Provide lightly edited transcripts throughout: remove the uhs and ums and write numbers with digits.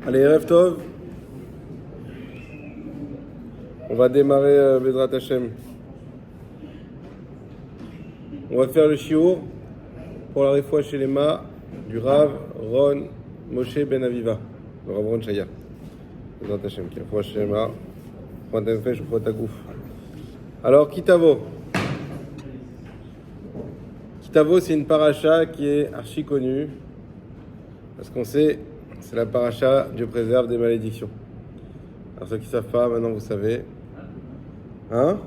Allez, Erev Tov. On va démarrer Bezrat Hashem. On va faire le shiur pour la réfoua chez les Ma du Rav Ron Moshe Ben Aviva, le Rav Ron Shaya. Bezrat Hashem, qui réfoua chez les Ma, Pointen Fesh ou Tagouf. Alors, Kitavo. Kitavo, c'est une paracha qui est archi connue, parce qu'on sait, c'est la paracha Dieu préserve des malédictions. Alors ceux qui ne savent pas, maintenant vous savez. Hein?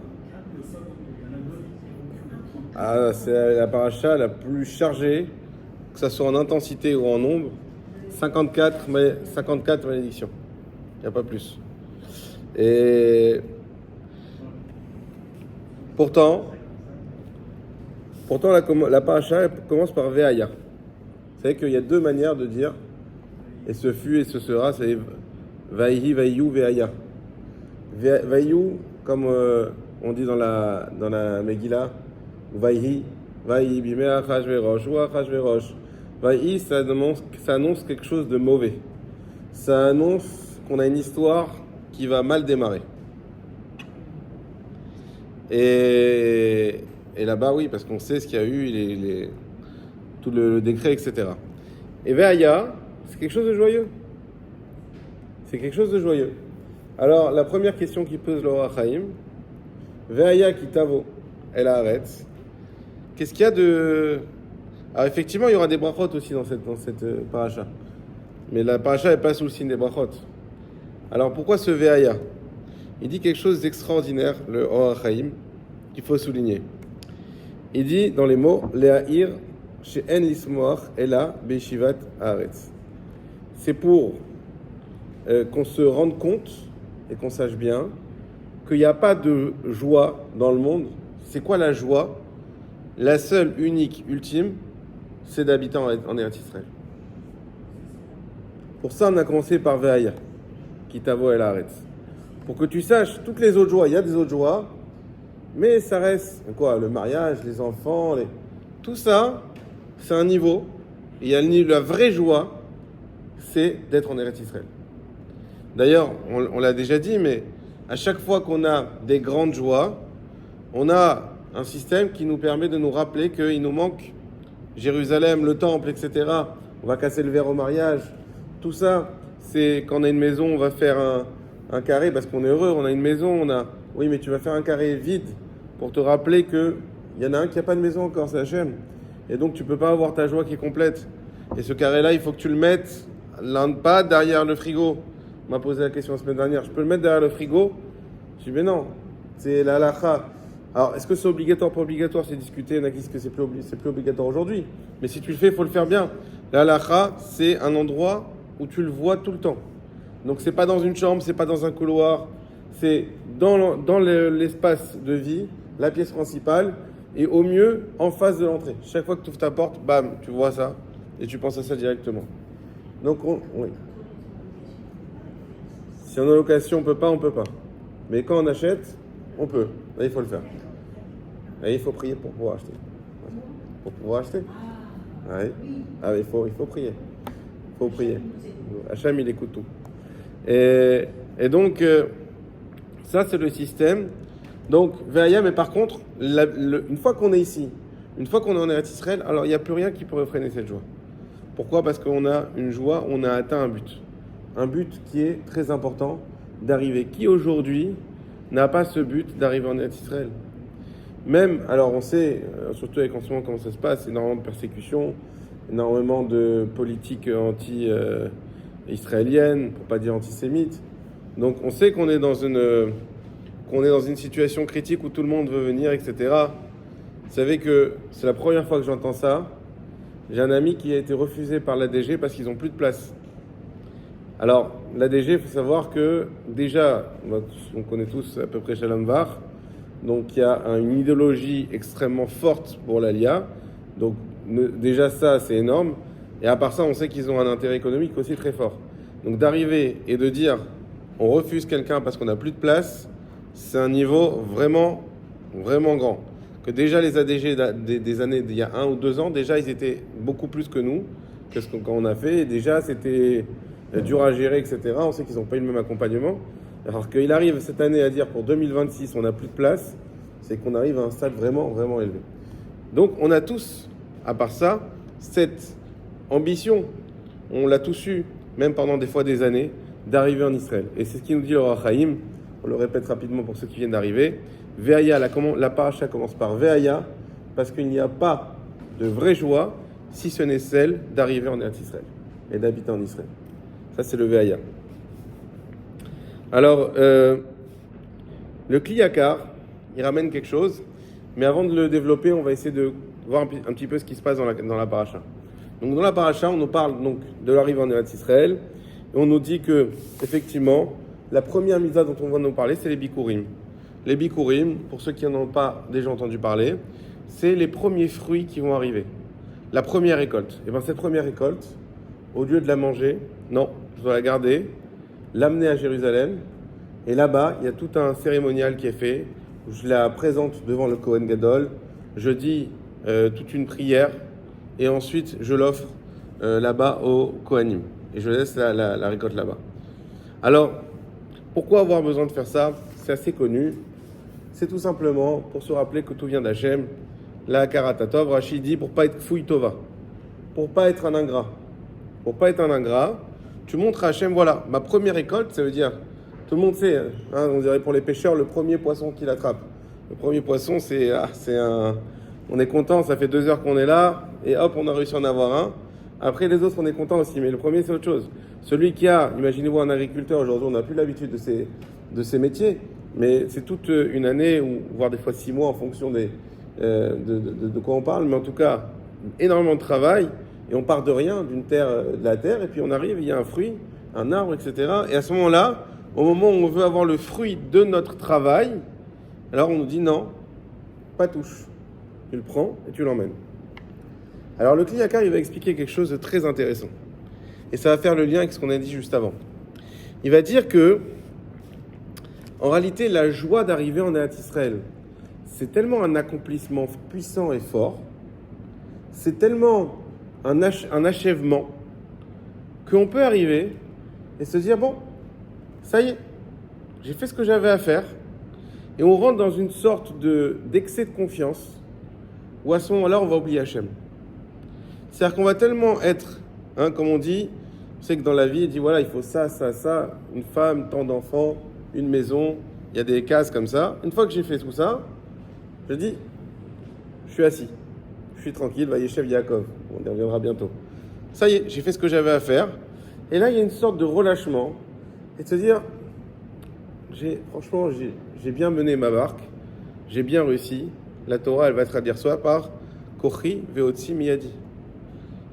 Ah, c'est la paracha la plus chargée, que ce soit en intensité ou en nombre. 54 malédictions. Il n'y a pas plus. Et pourtant la paracha elle commence par Ve'aya. Vous savez qu'il y a deux manières de dire et ce fut et ce sera, c'est Vaïhi, Vaïyu, Ve'aya. Vaïyu, comme on dit dans la Megillah, Vaïhi, Vaïhi, Bimé Achashverosh ou Achashverosh. Vaïhi, ça annonce quelque chose de mauvais. Ça annonce qu'on a une histoire qui va mal démarrer. Et là-bas, oui, parce qu'on sait ce qu'il y a eu, tout le décret, etc. Et Ve'aya, c'est quelque chose de joyeux. C'est quelque chose de joyeux. Alors, la première question qui pose le Roi Chaim, Ve'aya kitavo el haaretz. Qu'est-ce qu'il y a de... Alors, effectivement, il y aura des brachot aussi dans cette paracha. Mais la paracha n'est pas sous le signe des brachot. Alors, pourquoi ce Ve'aya? Il dit quelque chose d'extraordinaire, le Roi Chaim, qu'il faut souligner. Il dit dans les mots, Le'ahir she'en lismoach ela be'yeshivat haaretz. C'est pour qu'on se rende compte et qu'on sache bien qu'il n'y a pas de joie dans le monde. C'est quoi la joie? La seule, unique, ultime, c'est d'habiter en Eretz Israël. Pour ça, on a commencé par Ve'aya, Kitavo el Haaretz. Pour que tu saches toutes les autres joies. Il y a des autres joies, mais ça reste quoi? Le mariage, les enfants, tout ça, c'est un niveau. Et il y a la vraie joie, c'est d'être en Eretz Israël. D'ailleurs, on l'a déjà dit, mais à chaque fois qu'on a des grandes joies, on a un système qui nous permet de nous rappeler qu'il nous manque Jérusalem, le temple, etc. On va casser le verre au mariage. Tout ça, c'est quand on a une maison, on va faire un carré parce qu'on est heureux, on a une maison, Oui, mais tu vas faire un carré vide pour te rappeler qu'il y en a un qui n'a pas de maison encore, c'est Hachem. Et donc, tu ne peux pas avoir ta joie qui est complète. Et ce carré-là, il faut que tu le mettes, pas derrière le frigo. On m'a posé la question la semaine dernière. Je peux le mettre derrière le frigo? Je dis, mais non, c'est la halakha. Alors, est-ce que c'est obligatoire, pas obligatoire? C'est discuté. Il y en a qui disent que c'est plus obligatoire aujourd'hui. Mais si tu le fais, il faut le faire bien. La halakha, c'est un endroit où tu le vois tout le temps. Donc, c'est pas dans une chambre, c'est pas dans un couloir. C'est dans l'espace de vie, la pièce principale, et au mieux, en face de l'entrée. Chaque fois que tu ouvres ta porte, bam, tu vois ça, et tu penses à ça directement. Donc, oui. Si on a location, on peut pas. Mais quand on achète, on peut. Là, il faut le faire. Là, il faut prier pour pouvoir acheter. Pour pouvoir acheter. Ouais. Ah, mais il faut prier. Il faut prier. Hachem, il écoute tout. Et donc, ça, c'est le système. Donc, Ve'aya, mais par contre, une fois qu'on est ici, une fois qu'on est en Eretz Israël, alors il n'y a plus rien qui pourrait freiner cette joie. Pourquoi? Parce qu'on a une joie, on a atteint un but. Un but qui est très important d'arriver. Qui aujourd'hui n'a pas ce but d'arriver en Eretz Israël? Même, alors on sait, surtout avec en ce moment comment ça se passe, énormément de persécutions, énormément de politiques anti-israéliennes, pour pas dire antisémites. Donc on sait qu'on est dans une situation critique où tout le monde veut venir, etc. Vous savez que c'est la première fois que j'entends ça. J'ai un ami qui a été refusé par l'ADG parce qu'ils n'ont plus de place. Alors, l'ADG, il faut savoir que déjà, on connaît tous à peu près Shalom Var, donc il y a une idéologie extrêmement forte pour l'Alia. Donc déjà ça, c'est énorme. Et à part ça, on sait qu'ils ont un intérêt économique aussi très fort. Donc d'arriver et de dire on refuse quelqu'un parce qu'on n'a plus de place, c'est un niveau vraiment, vraiment grand. Que déjà les ADG des années d'il y a 1 ou 2 ans, déjà ils étaient beaucoup plus que nous, que ce qu'on a fait. Et déjà c'était dur à gérer, etc. On sait qu'ils n'ont pas eu le même accompagnement. Alors qu'il arrive cette année à dire pour 2026, on n'a plus de place, c'est qu'on arrive à un stade vraiment, vraiment élevé. Donc on a tous, à part ça, cette ambition, on l'a tous eu, même pendant des fois des années, d'arriver en Israël. Et c'est ce qui nous dit le Roi Chaim, on le répète rapidement pour ceux qui viennent d'arriver. Ve'aya, la paracha commence par Ve'aya, parce qu'il n'y a pas de vraie joie si ce n'est celle d'arriver en Eretz Israël et d'habiter en Israël. Ça, c'est le Ve'aya. Alors, le Kliyakar, il ramène quelque chose, mais avant de le développer, on va essayer de voir un petit peu ce qui se passe dans la paracha. Donc, dans la paracha, on nous parle donc de l'arrivée en Eretz Israël, et on nous dit que, effectivement, la première mitzvah dont on va nous parler, c'est les Bikurim. Les Bikurim, pour ceux qui n'en ont pas déjà entendu parler, c'est les premiers fruits qui vont arriver. La première récolte. Et bien cette première récolte, au lieu de la manger, non, je dois la garder, l'amener à Jérusalem. Et là-bas, il y a tout un cérémonial qui est fait. Où je la présente devant le Kohen Gadol. Je dis toute une prière. Et ensuite, je l'offre là-bas au Kohanim. Et je laisse la récolte là-bas. Alors, pourquoi avoir besoin de faire ça? C'est assez connu. C'est tout simplement pour se rappeler que tout vient d'Hachem. La Karatatov, Rachid dit pour pas être fouille tova, pour pas être un ingrat. Pour pas être un ingrat, tu montres à Hachem, voilà, ma première récolte, ça veut dire, tout le monde sait, hein, on dirait pour les pêcheurs, le premier poisson qu'il attrape. Le premier poisson, on est content, ça fait 2 heures qu'on est là, et hop, on a réussi à en avoir un. Après, les autres, on est content aussi, mais le premier, c'est autre chose. Celui qui a, imaginez-vous un agriculteur, aujourd'hui, on n'a plus l'habitude de ces métiers, mais c'est toute une année, ou voire des fois 6 mois en fonction de quoi on parle, mais en tout cas, énormément de travail, et on part de rien, de la terre, et puis on arrive, il y a un fruit, un arbre, etc. Et à ce moment-là, au moment où on veut avoir le fruit de notre travail, alors on nous dit non, pas touche. Tu le prends et tu l'emmènes. Alors le Kliyakar, il va expliquer quelque chose de très intéressant. Et ça va faire le lien avec ce qu'on a dit juste avant. Il va dire que, en réalité, la joie d'arriver en Eretz Israël, c'est tellement un accomplissement puissant et fort, c'est tellement un achèvement, qu'on peut arriver et se dire, bon, ça y est, j'ai fait ce que j'avais à faire, et on rentre dans une sorte d'excès de confiance, où à ce moment-là, on va oublier Hachem. C'est-à-dire qu'on va tellement être, comme on dit, on sait que dans la vie, il dit, voilà, il faut ça, ça, ça, une femme, tant d'enfants, une maison, il y a des cases comme ça. Une fois que j'ai fait tout ça, je dis, je suis assis, je suis tranquille, Vayeshev Yaakov, on y reviendra bientôt. Ça y est, j'ai fait ce que j'avais à faire. Et là, il y a une sorte de relâchement, et de se dire, franchement, j'ai bien mené ma barque, j'ai bien réussi. La Torah, elle va traduire ça par Kochi Veotzi Miyadi.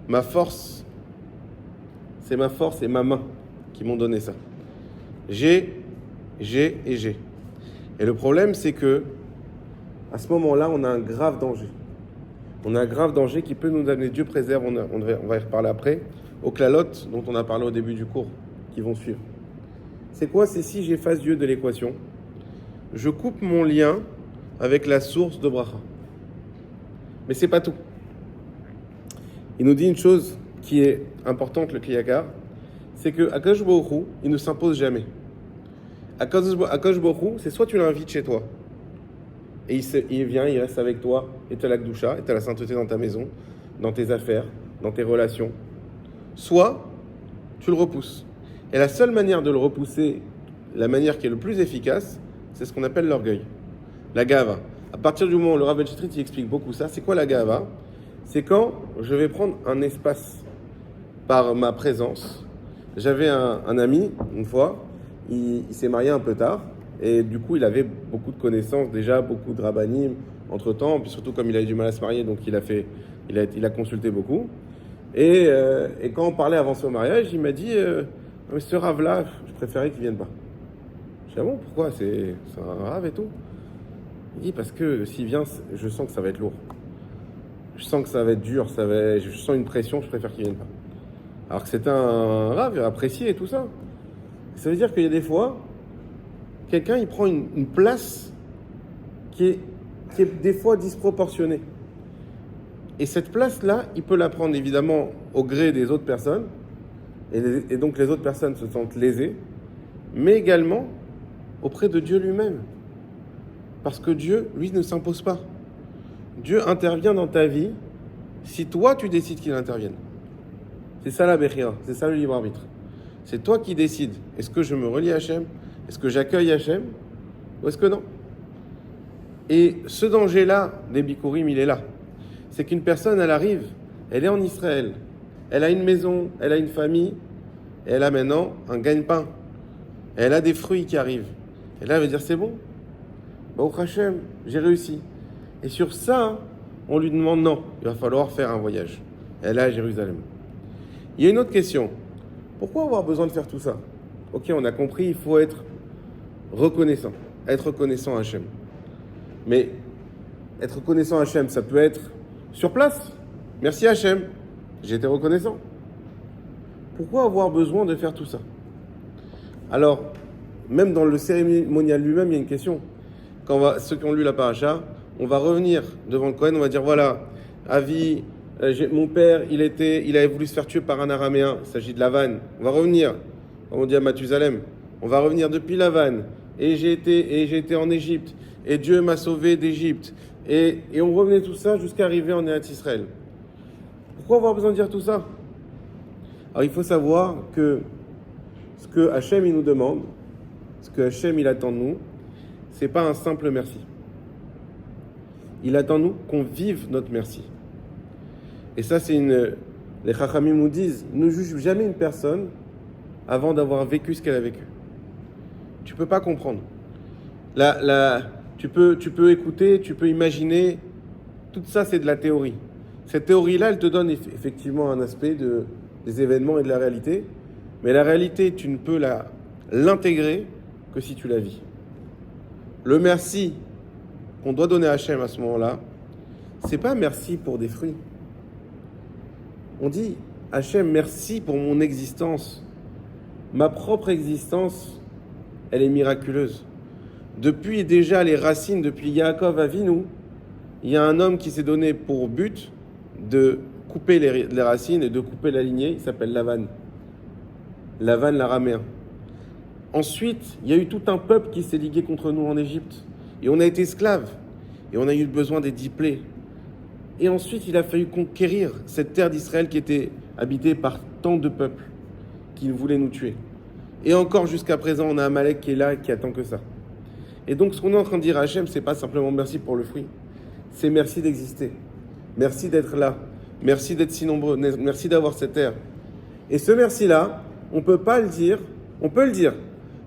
Ma force, c'est ma force et ma main qui m'ont donné ça. J'ai. Et le problème, c'est que à ce moment-là, on a un grave danger. On a un grave danger qui peut nous amener, Dieu préserve, on va y reparler après, aux clalotes dont on a parlé au début du cours, qui vont suivre. C'est quoi? C'est si j'efface Dieu de l'équation, je coupe mon lien avec la source de bracha. Mais c'est pas tout. Il nous dit une chose qui est importante, le Kliyakar, c'est que Akadosh Baruch Hu, il ne s'impose jamais. Akadosh Baruch Hu, c'est soit tu l'invites chez toi, et il vient, il reste avec toi, et tu as la Kedusha, et tu as la sainteté dans ta maison, dans tes affaires, dans tes relations. Soit tu le repousses. Et la seule manière de le repousser, la manière qui est le plus efficace, c'est ce qu'on appelle l'orgueil. La gava. À partir du moment où le Rav Ben Shetrit il explique beaucoup ça, c'est quoi la gava? C'est quand je vais prendre un espace par ma présence. J'avais un ami, une fois, il s'est marié un peu tard, et du coup il avait beaucoup de connaissances, déjà beaucoup de rabbanim entre-temps, puis surtout comme il avait du mal à se marier, donc il a consulté beaucoup. Et quand on parlait avant son mariage, il m'a dit mais ce Rav-là, je préférais qu'il ne vienne pas. Je dis ah bon, pourquoi? C'est un Rav et tout. Il dit parce que s'il vient, je sens que ça va être lourd. Je sens que ça va être dur, je sens une pression, je préfère qu'il ne vienne pas. Alors que c'est un Rav apprécié et tout ça. Ça veut dire qu'il y a des fois, quelqu'un il prend une place qui est des fois disproportionnée. Et cette place-là, il peut la prendre évidemment au gré des autres personnes, et donc les autres personnes se sentent lésées, mais également auprès de Dieu lui-même. Parce que Dieu, lui, ne s'impose pas. Dieu intervient dans ta vie si toi, tu décides qu'il intervienne. C'est ça la Bechira, c'est ça le libre arbitre. C'est toi qui décides. Est-ce que je me relie à Hachem? Est-ce que j'accueille Hachem? Ou est-ce que non? Et ce danger-là, des Bikurim, il est là. C'est qu'une personne, elle arrive, elle est en Israël, elle a une maison, elle a une famille, et elle a maintenant un gagne-pain. Elle a des fruits qui arrivent. Et là, elle va dire, c'est bon. Baruch Hachem, j'ai réussi. Et sur ça, on lui demande non, il va falloir faire un voyage. Elle est à Jérusalem. Il y a une autre question. Pourquoi avoir besoin de faire tout ça? Ok, on a compris, il faut être reconnaissant. Être reconnaissant à Hachem. Mais être reconnaissant à Hachem, ça peut être sur place. Merci Hachem, j'ai été reconnaissant. Pourquoi avoir besoin de faire tout ça? Alors, même dans le cérémonial lui-même, il y a une question. Ceux qui ont lu la paracha, on va revenir devant le Kohen, on va dire voilà, Avi, mon père, il avait voulu se faire tuer par un araméen, il s'agit de Lavan. On va revenir, comme on dit à Mathusalem, on va revenir depuis Lavan, et j'ai été en Égypte, et Dieu m'a sauvé d'Égypte, et on revenait tout ça jusqu'à arriver en Eretz Israël. Pourquoi avoir besoin de dire tout ça? Alors il faut savoir que ce que Hachem il nous demande, ce que Hachem il attend de nous, c'est pas un simple merci. Il attend de nous qu'on vive notre merci. Et ça, les Chachamim nous disent, ne juge jamais une personne avant d'avoir vécu ce qu'elle a vécu. Tu peux pas comprendre. Tu peux écouter, tu peux imaginer. Tout ça, c'est de la théorie. Cette théorie-là, elle te donne effectivement un aspect des événements et de la réalité. Mais la réalité, tu ne peux l'intégrer que si tu la vis. Le merci qu'on doit donner à Hachem à ce moment-là, c'est pas merci pour des fruits. On dit, Hachem, merci pour mon existence. Ma propre existence, elle est miraculeuse. Depuis déjà les racines, depuis Yaakov Avinu, il y a un homme qui s'est donné pour but de couper les racines et de couper la lignée. Il s'appelle Lavan. Lavan l'araméen. Ensuite, il y a eu tout un peuple qui s'est ligué contre nous en Égypte. Et on a été esclaves. Et on a eu besoin des 10 plaies. Et ensuite, il a fallu conquérir cette terre d'Israël qui était habitée par tant de peuples qui voulaient nous tuer. Et encore jusqu'à présent, on a Amalek qui est là, qui attend que ça. Et donc, ce qu'on est en train de dire à Hachem, c'est pas simplement merci pour le fruit. C'est merci d'exister. Merci d'être là. Merci d'être si nombreux. Merci d'avoir cette terre. Et ce merci-là, on peut pas le dire. On peut le dire.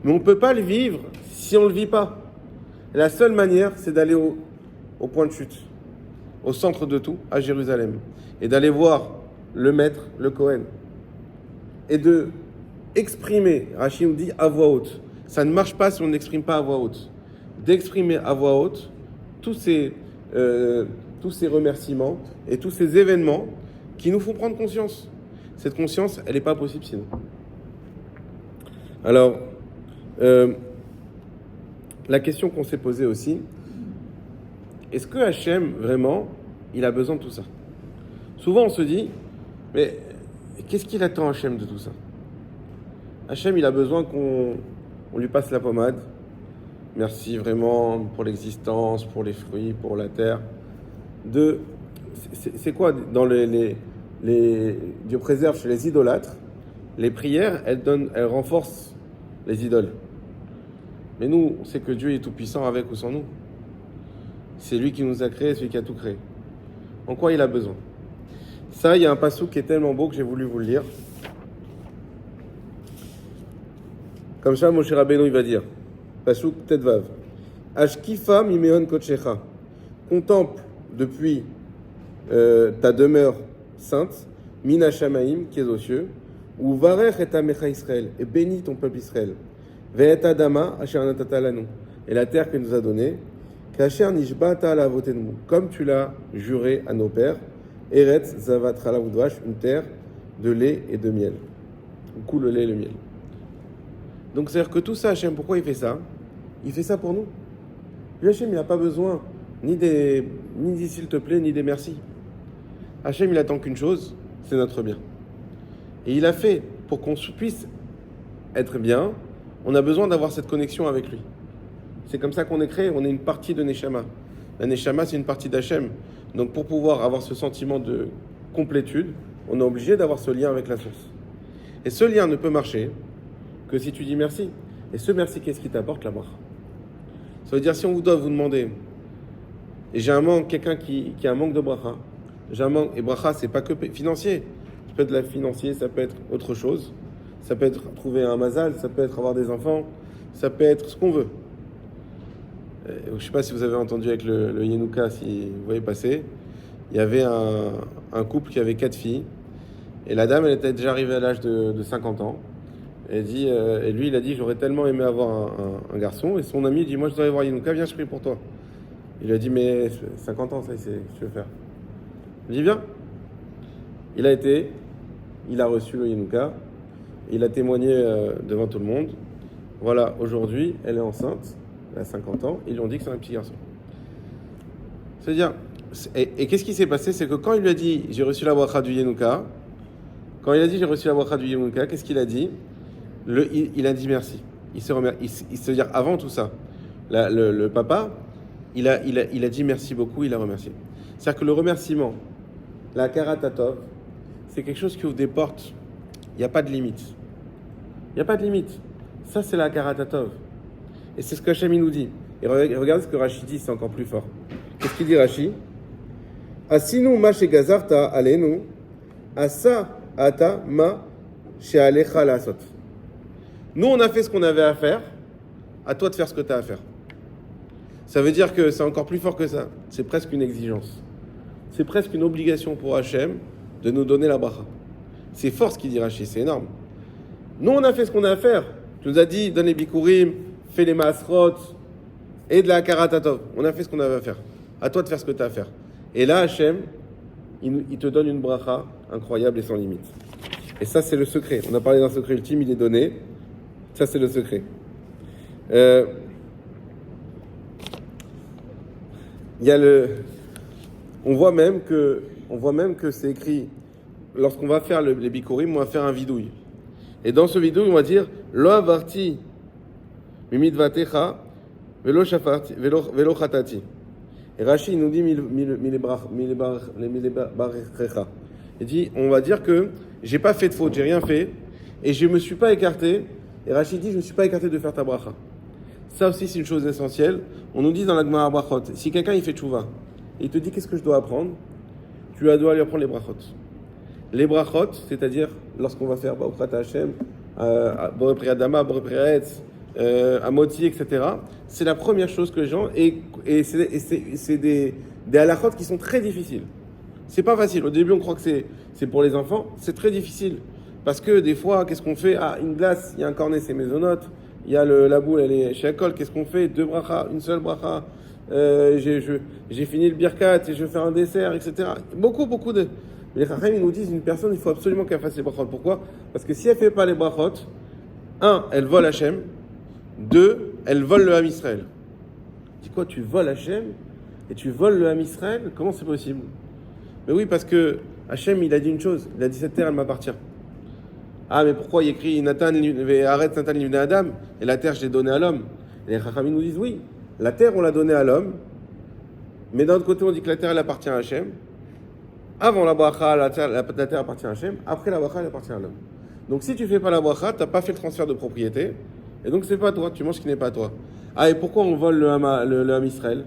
Mais on peut pas le vivre si on le vit pas. Et la seule manière, c'est d'aller au point de chute. Au centre de tout, à Jérusalem. Et d'aller voir le maître, le Kohen. Et de exprimer, Rachid nous dit à voix haute. Ça ne marche pas si on n'exprime pas à voix haute. D'exprimer à voix haute tous ces remerciements et tous ces événements qui nous font prendre conscience. Cette conscience, elle n'est pas possible sinon. Alors, la question qu'on s'est posée aussi, est-ce que Hachem, vraiment, il a besoin de tout ça? Souvent, on se dit, mais qu'est-ce qu'il attend Hachem de tout ça? Hachem, il a besoin qu'on lui passe la pommade. Merci vraiment pour l'existence, pour les fruits, pour la terre. C'est quoi dans Dieu préserve chez les idolâtres, les prières, elles renforcent les idoles. Mais nous, on sait que Dieu est tout puissant avec ou sans nous. C'est lui qui nous a créés, celui qui a tout créé. En quoi il a besoin? Ça, il y a un passouk qui est tellement beau que j'ai voulu vous le lire. Comme ça, Moshe Rabbeinu, il va dire, passouk Tetvav, Ashkifa mimeon kochecha, contemple depuis ta demeure sainte, Mina Shamaim, qui est aux cieux, ou Varech et Amecha Israël, et bénis ton peuple Israël, Ve'et Adama asher natata lanu, et la terre que nous a donnée, Kasher nishbata ala avotenu, comme tu l'as juré à nos pères, Eretz zavat chalav udvash, une terre de lait et de miel, où coule le lait et le miel. Donc c'est-à-dire que tout ça, Hachem, pourquoi il fait ça? Il fait ça pour nous. Lui, Hachem, il n'a pas besoin ni des s'il te plaît, ni des merci. Hachem, il attend qu'une chose, c'est notre bien. Et il a fait pour qu'on puisse être bien, on a besoin d'avoir cette connexion avec lui. C'est comme ça qu'on est créé, on est une partie de Neshama. La Neshama, c'est une partie d'Hachem. Donc pour pouvoir avoir ce sentiment de complétude, on est obligé d'avoir ce lien avec la source. Et ce lien ne peut marcher que si tu dis merci. Et ce merci, qu'est-ce qui t'apporte la bracha? Ça veut dire, si on vous doit vous demander, et j'ai un manque, quelqu'un qui a un manque de bracha, j'ai un manque, et bracha, c'est pas que financier. Ça peut être la financier, ça peut être autre chose. Ça peut être trouver un mazal, ça peut être avoir des enfants, ça peut être ce qu'on veut. Je ne sais pas si vous avez entendu avec le Yenouka, si vous voyez passer. Il y avait un couple qui avait 4 filles. Et la dame, elle était déjà arrivée à l'âge de 50 ans. Et lui, il a dit, j'aurais tellement aimé avoir un garçon. Et son ami dit, moi, je dois aller voir Yenouka, viens, je prie pour toi. Il lui a dit, mais 50 ans, ça, c'est ce que tu veux faire. Il dit, viens. Il a été, il a reçu le Yenouka. Il a témoigné devant tout le monde. Voilà, aujourd'hui, elle est enceinte. Elle a 50 ans, ils lui ont dit que c'est un petit garçon. C'est-à-dire, et qu'est-ce qui s'est passé? C'est que quand il lui a dit j'ai reçu la bracha du Yenouka, qu'est-ce qu'il a dit? Il a dit merci. Il se dire avant tout ça, le papa, il a dit merci beaucoup, il a remercié. C'est-à-dire que le remerciement, la karatatov, c'est quelque chose qui ouvre des portes. Il n'y a pas de limite. Il n'y a pas de limite. Ça, c'est la karatatov. Et c'est ce que Hachem nous dit. Et regarde ce que Rashi dit, c'est encore plus fort. Qu'est-ce qu'il dit Rashi? Asinu ma shegazarta alenu, asa ata ma shealecha lasot. Nous, on a fait ce qu'on avait à faire, à toi de faire ce que tu as à faire. Ça veut dire que c'est encore plus fort que ça. C'est presque une exigence. C'est presque une obligation pour Hachem de nous donner la bracha. C'est fort ce qu'il dit Rashi, c'est énorme. Nous, on a fait ce qu'on a à faire. Tu nous as dit, donne les bikurim, fais les masrot et de la karatatov. On a fait ce qu'on avait à faire. À toi de faire ce que tu as à faire. Et là, Hachem, il te donne une bracha incroyable et sans limite. Et ça, c'est le secret. On a parlé d'un secret ultime, il est donné. Ça, c'est le secret. On voit même que c'est écrit, lorsqu'on va faire les bikurim, on va faire un vidouille. Et dans ce vidouille, on va dire Lo avarti mimidvatecha velo shafarti velo chatati. Et Rashi nous dit il dit, on va dire que j'ai pas fait de faute, j'ai rien fait, et je me suis pas écarté. Et Rashi dit, je me suis pas écarté de faire ta bracha. Ça aussi, c'est une chose essentielle. On nous dit dans la Gemara brachot, si quelqu'un il fait tchouva, et il te dit qu'est-ce que je dois apprendre, tu dois lui apprendre les brachot. Les brachot, c'est-à-dire lorsqu'on va faire Ba'ukrat Hashem, Boré Priyadama, Boré Priyaetz, Amoti, etc. C'est la première chose que les gens, et c'est des halachot qui sont très difficiles. C'est pas facile. Au début, on croit que c'est pour les enfants. C'est très difficile. Parce que des fois, qu'est-ce qu'on fait? Ah, une glace, il y a un cornet, c'est mésonote. Il y a la boule, elle est chez Akol. Qu'est-ce qu'on fait? 2 brachas, une seule bracha. J'ai fini le birkat et je vais faire un dessert, etc. Beaucoup de... Les Chachamim, ils nous disent, une personne, il faut absolument qu'elle fasse les brachot. Pourquoi? Parce que si elle ne fait pas les brachot, 1, elle vole Hachem. 2, elle vole le Ham Israël. Tu dis quoi? Tu voles Hachem et tu voles le Ham Israël? Comment c'est possible? Mais oui, parce que Hachem, il a dit une chose. Il a dit, cette terre, elle m'appartient. Ah, mais pourquoi il écrit arrête Nathan l'ivne Adam et la terre, je l'ai donnée à l'homme? Et les Chachamim nous disent, oui, la terre, on l'a donnée à l'homme. Mais d'un autre côté, on dit que la terre, elle appartient à Hachem. Avant la bracha, la terre appartient à Hachem. Après la bracha, elle appartient à l'homme. Donc si tu ne fais pas la bracha, tu n'as pas fait le transfert de propriété. Et donc c'est pas toi, tu manges ce qui n'est pas toi. Ah, et pourquoi on vole le Ham Israël?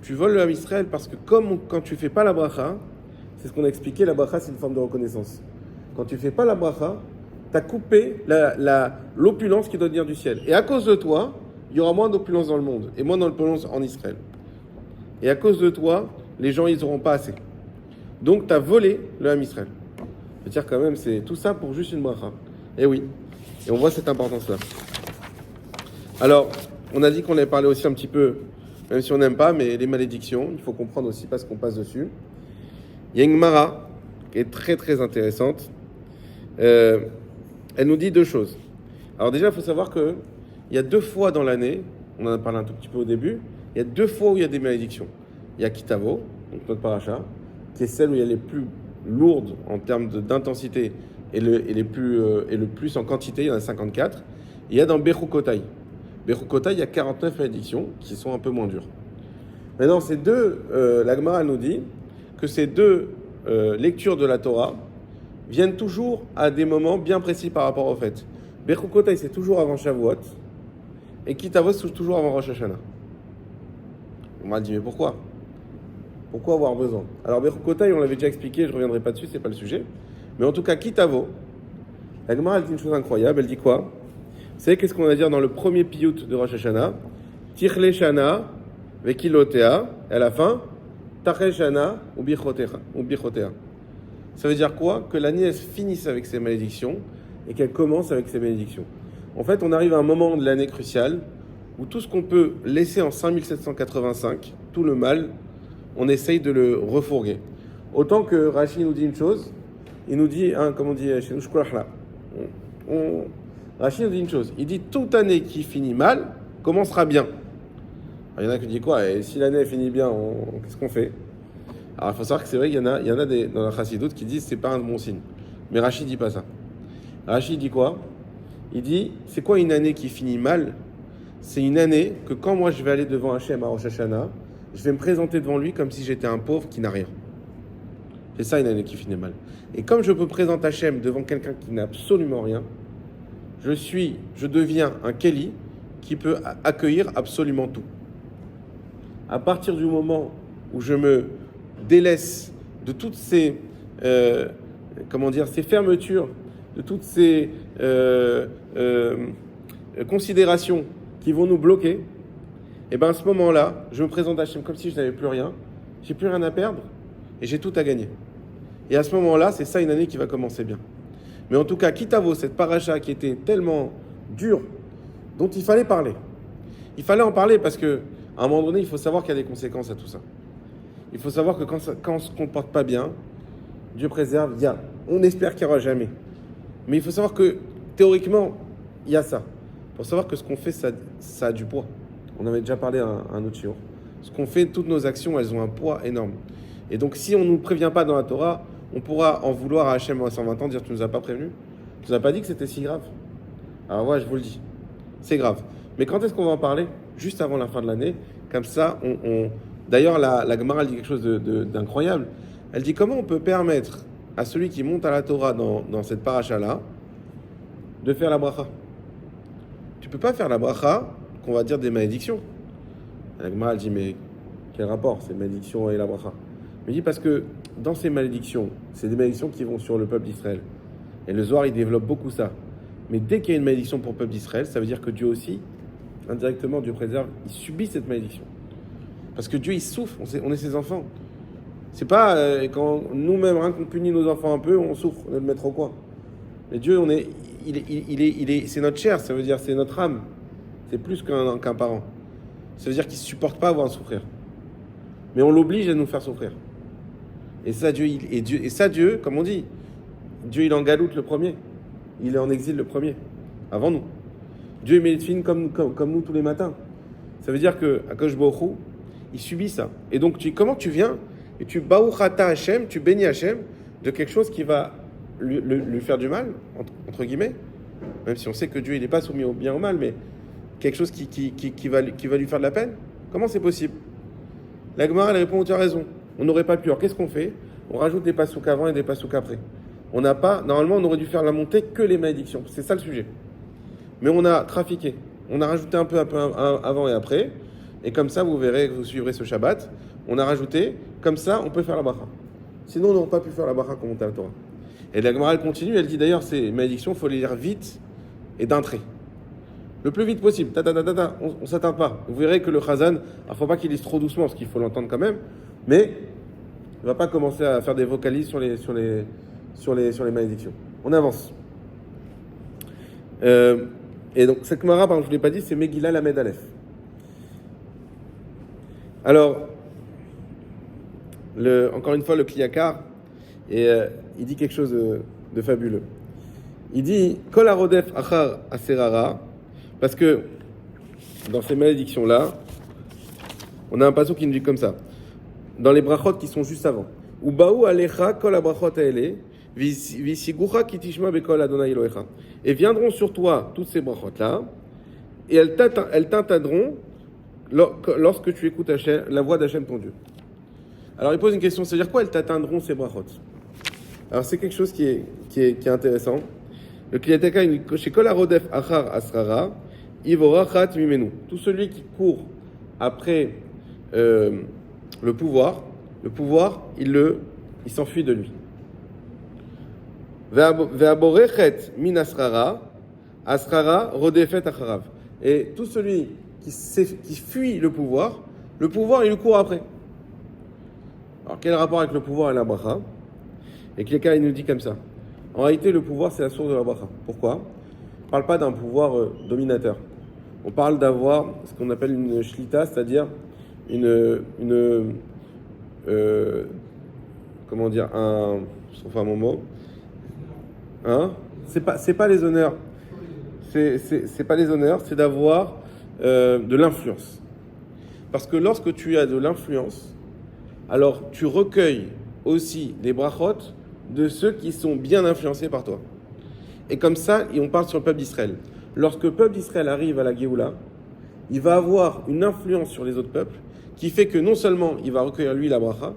Tu voles le Ham Israël parce que quand tu ne fais pas la bracha, c'est ce qu'on a expliqué, la bracha c'est une forme de reconnaissance. Quand tu ne fais pas la bracha, tu as coupé l'opulence qui doit venir du ciel. Et à cause de toi, il y aura moins d'opulence dans le monde et moins d'opulence en Israël. Et à cause de toi, les gens ils n'auront pas assez. Donc tu as volé le Ham Israël. Je veux dire quand même, c'est tout ça pour juste une bracha. Et oui, et on voit cette importance-là. Alors, on a dit qu'on avait parlé aussi un petit peu, même si on n'aime pas, mais les malédictions, il faut comprendre aussi parce qu'on passe dessus. Il y a une Gemara qui est très très intéressante. Elle nous dit 2 choses. Alors déjà, il faut savoir qu'il y a 2 fois dans l'année, on en a parlé un tout petit peu au début, il y a 2 fois où il y a des malédictions. Il y a Kitavo, donc notre paracha, qui est celle où il y a les plus lourdes en termes d'intensité et le plus en quantité, il y en a 54. Il y a dans Bechukotai. Bechukotai, il y a 49 malédictions qui sont un peu moins dures. Maintenant, ces deux, la Gemara nous dit que ces deux lectures de la Torah viennent toujours à des moments bien précis par rapport au fait. Bechukotai, c'est toujours avant Shavuot, et Kitavot, c'est toujours avant Rosh Hashanah. On m'a dit, mais pourquoi? Pourquoi avoir besoin? Alors, Bechukotai, on l'avait déjà expliqué, je ne reviendrai pas dessus, c'est pas le sujet. Mais en tout cas, Kitavot, la Gemara, elle dit une chose incroyable, elle dit quoi? Vous savez, qu'est-ce qu'on va dire dans le premier piyut de Rosh Hashanah? Tichle Shana, Vekilotea, et à la fin, Tachel Shana, ou Bichotea. Ça veut dire quoi? Que l'année, elle finisse avec ses malédictions et qu'elle commence avec ses bénédictions. En fait, on arrive à un moment de l'année crucial où tout ce qu'on peut laisser en 5785, tout le mal, on essaye de le refourguer. Autant que Rashi nous dit une chose, il nous dit, comme on dit chez nous, Rashi nous dit une chose, il dit toute année qui finit mal commencera bien. Alors, il y en a qui disent quoi? Et si l'année finit bien, qu'est-ce qu'on fait? Alors il faut savoir que c'est vrai qu'il y en a dans la Chassidoute qui disent que c'est pas un bon signe. Mais Rashi dit pas ça. Rashi dit quoi? Il dit, c'est quoi une année qui finit mal? C'est une année que quand moi je vais aller devant Hachem à Rosh Hashanah, je vais me présenter devant lui comme si j'étais un pauvre qui n'a rien. C'est ça une année qui finit mal. Et comme je peux présenter Hachem devant quelqu'un qui n'a absolument rien, je deviens un Keli qui peut accueillir absolument tout. À partir du moment où je me délaisse de toutes ces, ces fermetures, de toutes ces considérations qui vont nous bloquer, et bien à ce moment-là, je me présente à Hachem comme si je n'avais plus rien, j'ai plus rien à perdre et j'ai tout à gagner. Et à ce moment-là, c'est ça une année qui va commencer bien. Mais en tout cas, Kitavo, cette paracha qui était tellement dure, dont il fallait parler. Il fallait en parler parce que à un moment donné, il faut savoir qu'il y a des conséquences à tout ça. Il faut savoir que quand on ne se comporte pas bien, Dieu préserve, on espère qu'il n'y aura jamais. Mais il faut savoir que théoriquement, il y a ça. Il faut savoir que ce qu'on fait, ça a du poids. On avait déjà parlé à un autre jour. Ce qu'on fait, toutes nos actions, elles ont un poids énorme. Et donc, si on ne nous prévient pas dans la Torah, on pourra en vouloir à Hachem à 120 ans, dire tu ne nous as pas prévenu, tu ne nous as pas dit que c'était si grave. Alors voilà, je vous le dis, c'est grave. Mais quand est-ce qu'on va en parler? Juste avant la fin de l'année. Comme ça, D'ailleurs, la Gemara elle dit quelque chose d'incroyable. Elle dit comment on peut permettre à celui qui monte à la Torah dans cette paracha-là de faire la bracha. Tu ne peux pas faire la bracha qu'on va dire des malédictions. La Gemara elle dit mais quel rapport, ces malédictions et la bracha? Elle dit parce que dans ces malédictions, c'est des malédictions qui vont sur le peuple d'Israël. Et le Zohar, il développe beaucoup ça. Mais dès qu'il y a une malédiction pour le peuple d'Israël, ça veut dire que Dieu aussi, indirectement, Dieu préserve, il subit cette malédiction. Parce que Dieu, il souffre, on est ses enfants. C'est pas quand nous-mêmes, qu'on punit nos enfants un peu, on souffre de le mettre au coin. Mais Dieu, c'est notre chair, ça veut dire c'est notre âme. C'est plus qu'un parent. Ça veut dire qu'il ne supporte pas avoir à souffrir. Mais on l'oblige à nous faire souffrir. Et ça, Dieu, comme on dit, Dieu, il est en galoute le premier. Il est en exil le premier, avant nous. Dieu est médecine comme nous tous les matins. Ça veut dire que Akadosh Baruch Hu, il subit ça. Et donc, comment tu viens et tu baouchata Hachem, tu bénis Hachem de quelque chose qui va lui faire du mal, entre guillemets, même si on sait que Dieu, il n'est pas soumis au bien ou au mal, mais quelque chose qui va lui faire de la peine. Comment c'est possible? La Gemara, elle répond, tu as raison. On n'aurait pas pu. Alors, qu'est-ce qu'on fait? On rajoute des pasouks avant et des pasouks après. Normalement, on aurait dû faire la montée que les malédictions. C'est ça le sujet. Mais on a trafiqué. On a rajouté un peu avant et après. Et comme ça, vous verrez, vous suivrez ce Shabbat. On a rajouté. Comme ça, on peut faire la bracha. Sinon, on n'aurait pas pu faire la bracha comme on à la Torah. Et la Gemara, elle continue. Elle dit d'ailleurs, ces malédictions, il faut les lire vite et d'un trait. Le plus vite possible. On ne s'attarde pas. Vous verrez que le Chazan, il ne faut pas qu'il lise trop doucement, parce qu'il faut l'entendre quand même. Mais il ne va pas commencer à faire des vocalises sur les malédictions. On avance. Et donc, cette Gemara, je ne vous l'ai pas dit, c'est Megillah Lamed Aleph. Alors, encore une fois, le Kliyakar, il dit quelque chose de fabuleux. Il dit Kol harodef achar aserara, parce que dans ces malédictions-là, on a un passage qui nous dit comme ça, dans les brachot qui sont juste avant. Ubaou alecha kol habrachot haele, Visigucha kitishma bekol Adonai Elohecha. Et viendront sur toi toutes ces brachot-là, et elles t'atteindront lorsque tu écoutes la voix d'Hachem ton Dieu. Alors il pose une question, c'est-à-dire quoi elles t'atteindront ces brachot? Alors c'est quelque chose qui est intéressant. Le Kliyateka, chez Kol Harodef Achar Asrara, Ivorachat Mimenu. Tout celui qui court après le pouvoir, il s'enfuit de lui. Ve'aborechet min asrara, asrara rodefet acharav. Et tout celui qui fuit le pouvoir, il lui court après. Alors quel rapport avec le pouvoir et la bracha? Et quelqu'un il nous dit comme ça. En réalité, le pouvoir c'est la source de la bracha. Pourquoi? On ne parle pas d'un pouvoir dominateur. On parle d'avoir ce qu'on appelle une shlita, c'est-à-dire comment dire, je trouve pas mon mot. Hein? C'est pas les honneurs. C'est pas les honneurs, c'est d'avoir de l'influence. Parce que lorsque tu as de l'influence, alors tu recueilles aussi les brachot de ceux qui sont bien influencés par toi. Et comme ça, on parle sur le peuple d'Israël. Lorsque le peuple d'Israël arrive à la Géoula, il va avoir une influence sur les autres peuples qui fait que non seulement il va recueillir lui la bracha,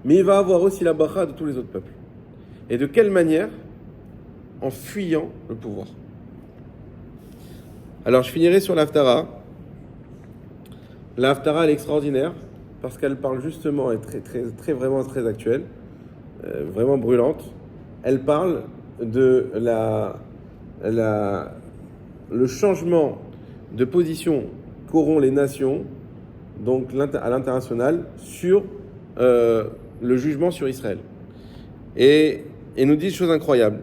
mais il va avoir aussi la bracha de tous les autres peuples. Et de quelle manière? En fuyant le pouvoir. Alors je finirai sur l'Haftara. L'Haftara elle est extraordinaire parce qu'elle parle justement, et vraiment très actuelle, vraiment brûlante. Elle parle de le changement de position qu'auront les nations, donc à l'international, sur le jugement sur Israël. Et nous dit une chose incroyable.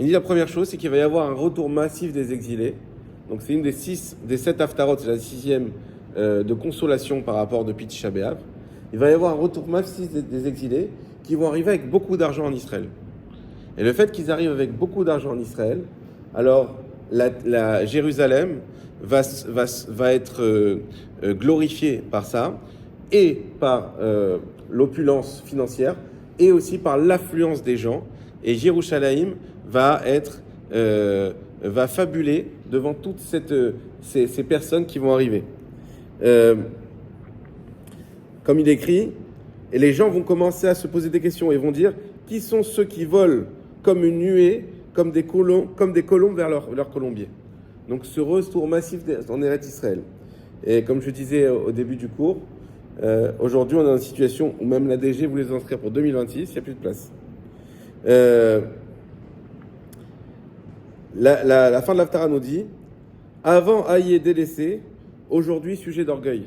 Il dit la première chose, c'est qu'il va y avoir un retour massif des exilés. Donc c'est une des 7 haftarot, c'est la 6e de consolation par rapport depuis Tisha B'Av. Il va y avoir un retour massif des exilés qui vont arriver avec beaucoup d'argent en Israël. Et le fait qu'ils arrivent avec beaucoup d'argent en Israël, alors la Jérusalem va être glorifiée par ça, et par l'opulence financière, et aussi par l'affluence des gens. Et Jérusalem va fabuler devant toutes ces personnes qui vont arriver. Comme il écrit, et les gens vont commencer à se poser des questions et vont dire qui sont ceux qui volent comme une nuée, comme des colombes vers leur colombier. Donc ce retour massif en Eretz Israël. Et comme je disais au début du cours, aujourd'hui on est dans une situation où même la DG voulait les inscrire pour 2026, il n'y a plus de place. La fin de l'Haftara nous dit avant haï délaissé, aujourd'hui sujet d'orgueil.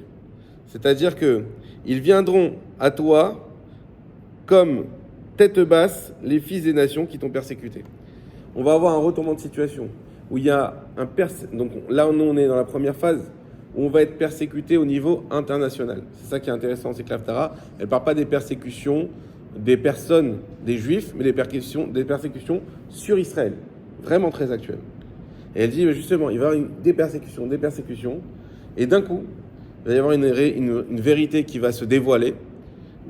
C'est-à-dire que ils viendront à toi comme tête basse les fils des nations qui t'ont persécuté. On va avoir un retournement de situation où il y a donc là on est dans la première phase où on va être persécuté au niveau international. C'est ça qui est intéressant, c'est que l'Haftara, elle ne parle pas des persécutions des personnes, des juifs, mais des persécutions sur Israël. Vraiment très actuelles. Et elle dit justement, il va y avoir des persécutions, et d'un coup, il va y avoir une vérité qui va se dévoiler.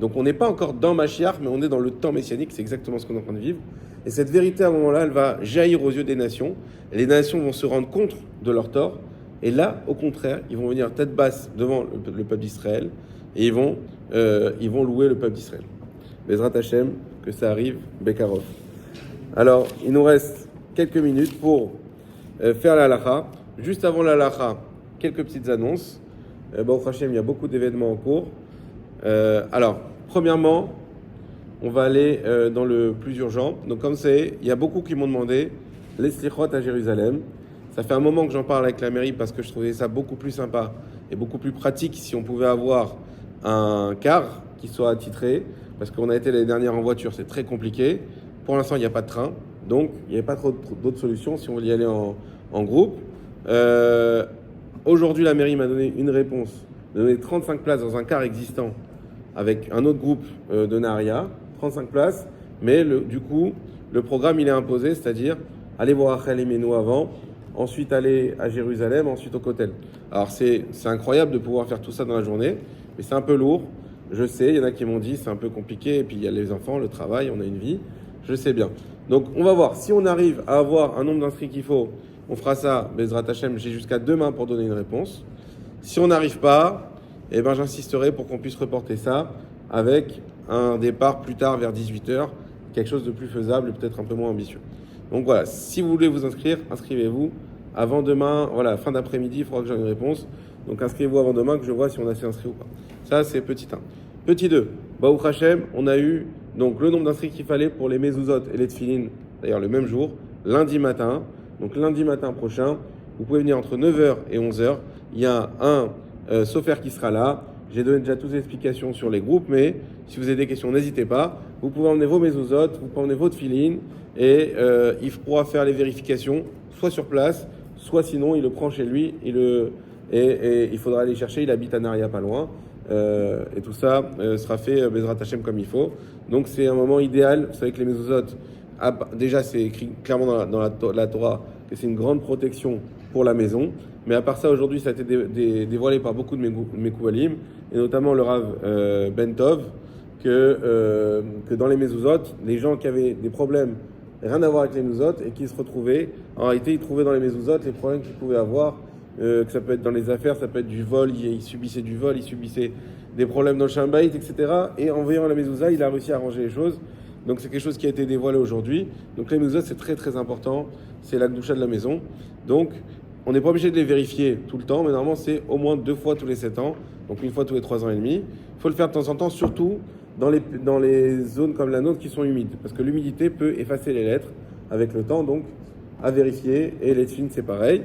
Donc on n'est pas encore dans Mashiach, mais on est dans le temps messianique, c'est exactement ce qu'on est en train de vivre. Et cette vérité, à un moment-là, elle va jaillir aux yeux des nations, et les nations vont se rendre compte de leur tort, et là, au contraire, ils vont venir tête basse devant le peuple d'Israël, et ils vont louer le peuple d'Israël. Bezrat Hashem, que ça arrive, Bekarov. Alors, il nous reste quelques minutes pour faire la halakha. Juste avant la halakha, quelques petites annonces. Baruch Hashem, il y a beaucoup d'événements en cours. Alors, premièrement, on va aller dans le plus urgent. Donc, comme c'est, il y a beaucoup qui m'ont demandé les slichot à Jérusalem. Ça fait un moment que j'en parle avec la mairie parce que je trouvais ça beaucoup plus sympa et beaucoup plus pratique si on pouvait avoir un car qui soit attitré. Parce qu'on a été l'année dernière en voiture, c'est très compliqué. Pour l'instant, il n'y a pas de train. Donc, il n'y avait pas trop d'autres solutions si on voulait y aller en groupe. Aujourd'hui, la mairie m'a donné une réponse. De donner 35 places dans un car existant avec un autre groupe de Naharia. 35 places. Mais du coup, le programme, il est imposé. C'est-à-dire, aller voir Rachel Imenu avant. Ensuite, aller à Jérusalem. Ensuite, au Kotel. Alors, c'est incroyable de pouvoir faire tout ça dans la journée. Mais c'est un peu lourd. Je sais, il y en a qui m'ont dit c'est un peu compliqué, et puis il y a les enfants, le travail, on a une vie, je sais bien. Donc, on va voir. Si on arrive à avoir un nombre d'inscrits qu'il faut, on fera ça, Bezrat Hashem, j'ai jusqu'à demain pour donner une réponse. Si on n'arrive pas, eh ben, j'insisterai pour qu'on puisse reporter ça avec un départ plus tard vers 18h, quelque chose de plus faisable et peut-être un peu moins ambitieux. Donc voilà, si vous voulez vous inscrire, inscrivez-vous. Avant demain, voilà, fin d'après-midi, il faudra que j'aie une réponse. Donc inscrivez-vous avant demain que je vois si on a assez inscrits ou pas. Ça, c'est petit 1. Petit 2, Baruch Hashem, on a eu donc le nombre d'inscrits qu'il fallait pour les mezuzot et les tefilin, d'ailleurs le même jour, lundi matin. Donc lundi matin prochain, vous pouvez venir entre 9h et 11h. Il y a un sofer qui sera là. J'ai donné déjà toutes les explications sur les groupes, mais si vous avez des questions, n'hésitez pas. Vous pouvez emmener vos mezuzot, vous pouvez emmener votre tefilin et il pourra faire les vérifications soit sur place, soit sinon il le prend chez lui et il faudra aller chercher. Il habite à Naria pas loin. Et tout ça sera fait Bezrat Hashem comme il faut. Donc c'est un moment idéal. Vous savez que les mezuzot, déjà c'est écrit clairement dans la Torah que c'est une grande protection pour la maison. Mais à part ça, aujourd'hui, ça a été dévoilé par beaucoup de mes kouvalim, et notamment le Rav Ben Tov, que dans les mezuzot, les gens qui avaient des problèmes, rien à voir avec les mezuzot, et qui se retrouvaient, en réalité, ils trouvaient dans les mezuzot les problèmes qu'ils pouvaient avoir, que ça peut être dans les affaires, ça peut être du vol, ils subissaient du vol, ils subissaient des problèmes dans le Shambayit, etc. Et en voyant la mezouza, il a réussi à arranger les choses. Donc c'est quelque chose qui a été dévoilé aujourd'hui. Donc les mezuzot, c'est très très important, c'est la doucha de la maison. Donc on n'est pas obligé de les vérifier tout le temps, mais normalement c'est au moins 2 fois tous les 7 ans, donc 1 fois tous les 3 ans et demi. Il faut le faire de temps en temps, surtout dans les zones comme la nôtre qui sont humides, parce que l'humidité peut effacer les lettres avec le temps, donc à vérifier. Et les tefilin, c'est pareil.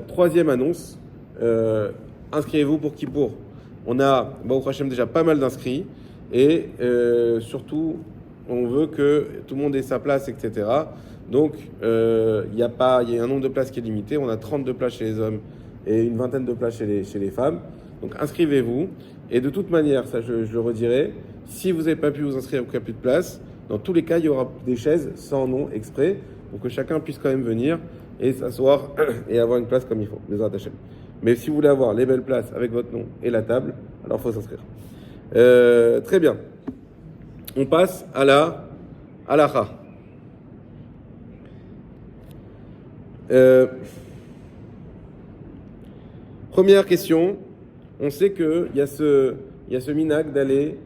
Troisième annonce, inscrivez-vous pour Kippour. On a, Baruch Hashem, déjà pas mal d'inscrits, et surtout, on veut que tout le monde ait sa place, etc. Donc, il y a un nombre de places qui est limité. On a 32 places chez les hommes et une vingtaine de places chez les femmes. Donc, inscrivez-vous. Et de toute manière, ça je le redirai, si vous n'avez pas pu vous inscrire ou qu'il n'y a plus de place, dans tous les cas, il y aura des chaises sans nom exprès pour que chacun puisse quand même venir et s'asseoir et avoir une place comme il faut, les Hashem. Mais si vous voulez avoir les belles places avec votre nom et la table, alors il faut s'inscrire. Très bien. On passe à la halakha. Première question. On sait qu'il y a ce minhag d'aller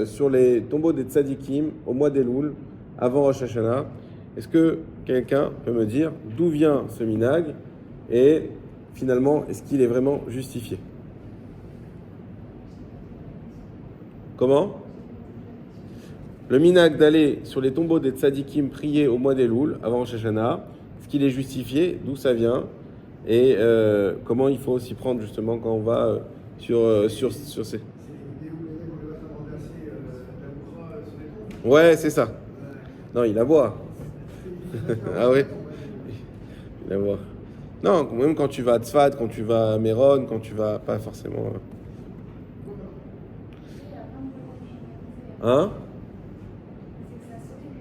sur les tombeaux des tzadikim au mois d'Elul, avant Rosh Hashanah. Est-ce que quelqu'un peut me dire d'où vient ce minhag et finalement, est-ce qu'il est vraiment justifié? Comment? Le minhag d'aller sur les tombeaux des tzadikim prier au mois d'Elul, avant Rosh Hashanah, est-ce qu'il est justifié? D'où ça vient? Et comment il faut s'y prendre justement quand on va sur ces... Ouais, c'est ça. Non, il la voit. Ah oui, il la voit. Non, même quand tu vas à Tzfat, quand tu vas à Méron, quand tu vas... Pas forcément... Hein?